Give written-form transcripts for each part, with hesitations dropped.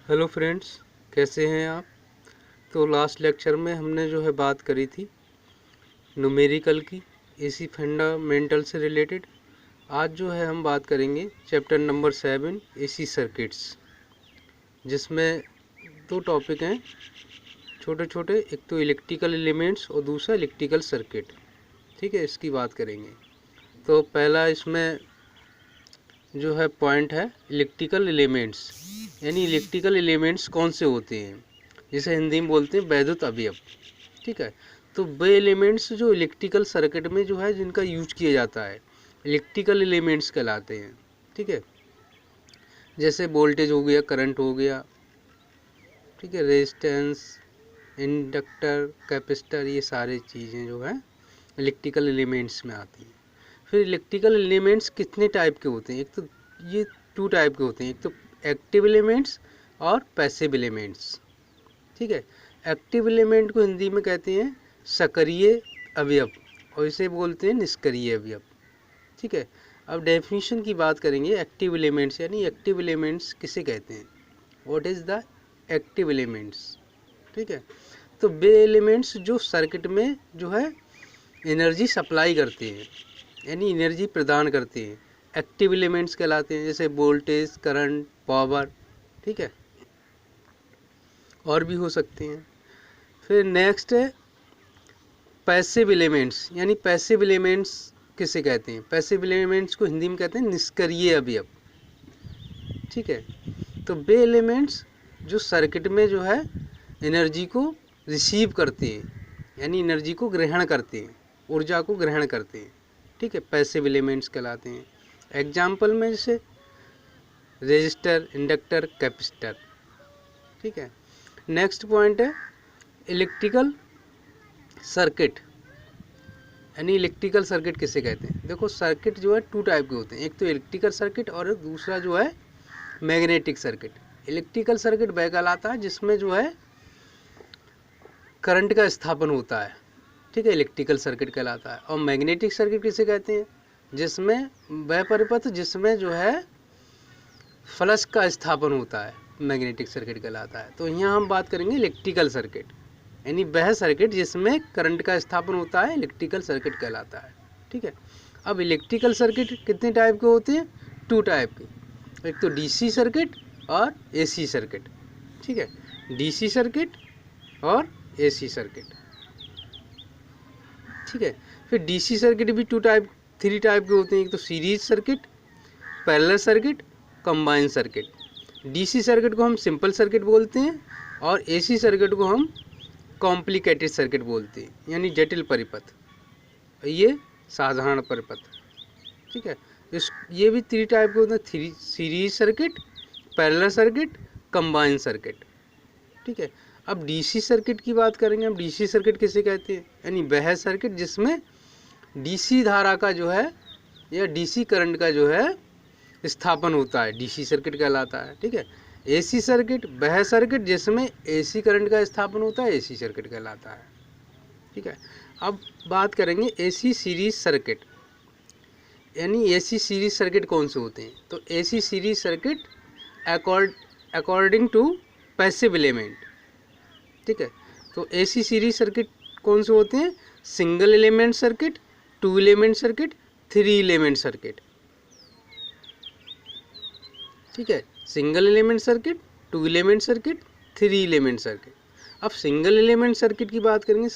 Hello friends, कैसे हैं आप। तो लास्ट लेक्चर में हमने जो है बात करी थी न्यूमेरिकल की, एसी फंडामेंटल से रिलेटेड। आज जो है हम बात करेंगे चैप्टर नंबर 7 एसी सर्किट्स, जिसमें दो टॉपिक हैं छोटे छोटे, एक तो इलेक्ट्रिकल एलिमेंट्स और दूसरा इलेक्ट्रिकल सर्किट। ठीक है, इसकी बात करेंगे। तो पहला इसमें जो है पॉइंट है इलेक्ट्रिकल एलिमेंट्स, यानी इलेक्ट्रिकल एलिमेंट्स कौन से होते हैं, जिसे हिंदी में बोलते हैं वैद्युत अवयव। ठीक है, तो वे एलिमेंट्स जो इलेक्ट्रिकल सर्किट में जो है जिनका यूज किया जाता है, इलेक्ट्रिकल एलिमेंट्स कहलाते हैं। ठीक है, जैसे वोल्टेज हो गया, करंट हो गया, ठीक है, रेजिस्टेंस, इंडक्टर, कैपेसिटर, ये सारी चीज़ें जो है इलेक्ट्रिकल एलिमेंट्स में आती हैं। फिर इलेक्ट्रिकल एलिमेंट्स कितने टाइप के होते हैं, एक तो ये 2 टाइप के होते हैं, एक तो एक्टिव एलिमेंट्स और पैसिव एलिमेंट्स। ठीक है, एक्टिव एलिमेंट को हिंदी में कहते हैं सक्रिय अवयव और इसे बोलते हैं निष्क्रिय अवयव। ठीक है, अब डेफिनेशन की बात करेंगे एक्टिव एलिमेंट्स, यानी एक्टिव एलिमेंट्स किसे कहते हैं, what is the active elements. ठीक है, तो वे एलिमेंट्स जो सर्किट में जो है एनर्जी सप्लाई करते हैं, यानी एनर्जी प्रदान करते हैं, एक्टिव एलिमेंट्स कहलाते हैं। जैसे वोल्टेज, करंट, पावर, ठीक है, और भी हो सकते हैं। फिर नेक्स्ट है पैसिव एलिमेंट्स, यानी पैसिव एलिमेंट्स किसे कहते हैं, पैसिव एलिमेंट्स को हिंदी में कहते हैं निष्क्रिय अवयव। ठीक है, तो वे एलिमेंट्स जो सर्किट में जो है एनर्जी को रिसीव करते हैं, यानी एनर्जी को ग्रहण करते हैं, ऊर्जा को ग्रहण करते हैं। ठीक है, पैसिव एलिमेंट्स कहलाते हैं। एग्जाम्पल में जैसे रेजिस्टर, इंडक्टर, कैपेसिटर। ठीक है, नेक्स्ट पॉइंट है इलेक्ट्रिकल सर्किट, यानी इलेक्ट्रिकल सर्किट किसे कहते हैं। देखो, सर्किट जो है 2 टाइप के होते हैं, एक तो इलेक्ट्रिकल सर्किट और दूसरा जो है मैग्नेटिक सर्किट। इलेक्ट्रिकल सर्किट वह कहलाता है जिसमें जो है करंट का स्थापन होता है। ठीक है, इलेक्ट्रिकल सर्किट कहलाता है। और मैग्नेटिक सर्किट किसे कहते हैं, जिसमें वह परिपथ जिसमें जो है फ्लक्स का स्थापन होता है, मैग्नेटिक सर्किट कहलाता है। तो यहाँ हम बात करेंगे इलेक्ट्रिकल सर्किट, यानी वह सर्किट जिसमें करंट का स्थापन होता है, इलेक्ट्रिकल सर्किट कहलाता है। ठीक है, अब इलेक्ट्रिकल सर्किट कितने टाइप के होते हैं, 2 टाइप के, एक तो डीसी सर्किट और एसी सर्किट। ठीक है, डीसी सर्किट और एसी सर्किट। ठीक है, फिर डीसी सर्किट भी 3 टाइप के होते हैं, एक तो series circuit, parallel circuit, combine circuit. DC circuit को हम सिंपल सर्किट बोलते हैं और एसी सर्किट को हम कॉम्प्लिकेटेड सर्किट बोलते हैं, यानी जटिल परिपथ, ये साधारण परिपथ। ठीक है, ये भी 3 टाइप के होते हैं, series circuit, parallel circuit, combine circuit. ठीक है, अब डीसी सर्किट की बात करेंगे। अब डीसी सर्किट किसे कहते हैं, यानी वह सर्किट जिसमें डीसी धारा का जो है या डीसी करंट का जो है स्थापन होता है, डीसी सर्किट कहलाता है। ठीक है, एसी सर्किट वह सर्किट जिसमें एसी करंट का स्थापन होता है, एसी सर्किट कहलाता है। ठीक है, अब बात करेंगे एसी सीरीज सर्किट, यानी एसी सीरीज सर्किट कौन से होते हैं। तो AC series circuit according to passive element. ठीक है, तो एसी सीरीज सर्किट कौन से होते हैं, single element circuit, 2 element circuit, 3 element circuit. ठीक है, single element circuit, 2 element circuit, 3 element circuit. अब सिंगल एलिमेंट सर्किट की बात करेंगे।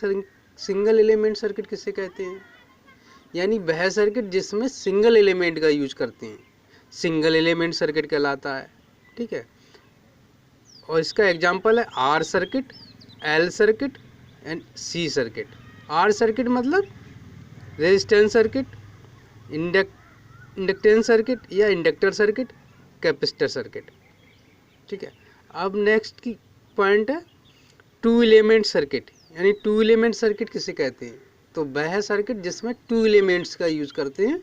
सिंगल एलिमेंट सर्किट किसे कहते हैं, यानी वह सर्किट जिसमें सिंगल एलिमेंट का यूज करते हैं, सिंगल एलिमेंट सर्किट कहलाता है। ठीक है, और इसका एग्जांपल है R circuit, L circuit and C circuit. R circuit मतलब रेजिस्टेंस सर्किट, इंडक्टेंस सर्किट या इंडक्टर सर्किट, कैपेसिटर सर्किट। ठीक है, अब नेक्स्ट की पॉइंट है 2 एलिमेंट सर्किट, यानी 2 एलिमेंट सर्किट किसे कहते हैं, तो वह सर्किट जिसमें 2 एलिमेंट्स का यूज करते हैं,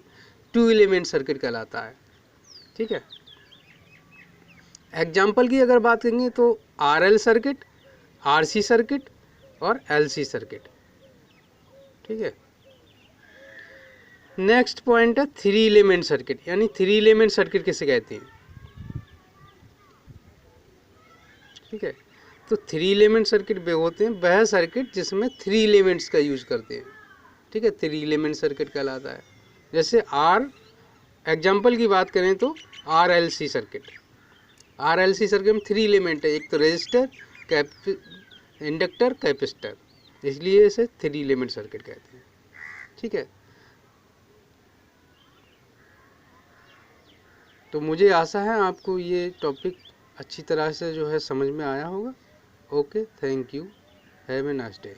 2 एलिमेंट सर्किट कहलाता है। ठीक है, एग्जाम्पल की अगर बात करेंगे तो R L circuit, R C circuit और एल सी सर्किट। ठीक है, नेक्स्ट पॉइंट है 3 एलिमेंट सर्किट, यानी 3 एलिमेंट सर्किट किसे कहते हैं, ठीक है। तो 3 एलिमेंट सर्किट वे होते हैं वह सर्किट जिसमें 3 एलिमेंट्स का यूज करते हैं, ठीक है, 3 एलिमेंट सर्किट कहलाता है। जैसे आर एग्जाम्पल की बात करें तो RLC सर्किट, RLC सर्किट में 3 एलिमेंट है, एक तो रेजिस्टर, इंडक्टर, कैपेसिटर, इसलिए इसे 3 एलिमेंट सर्किट कहते हैं, ठीक है। तो मुझे आशा है आपको ये टॉपिक अच्छी तरह से जो है समझ में आया होगा। Okay, thank you, have a nice day.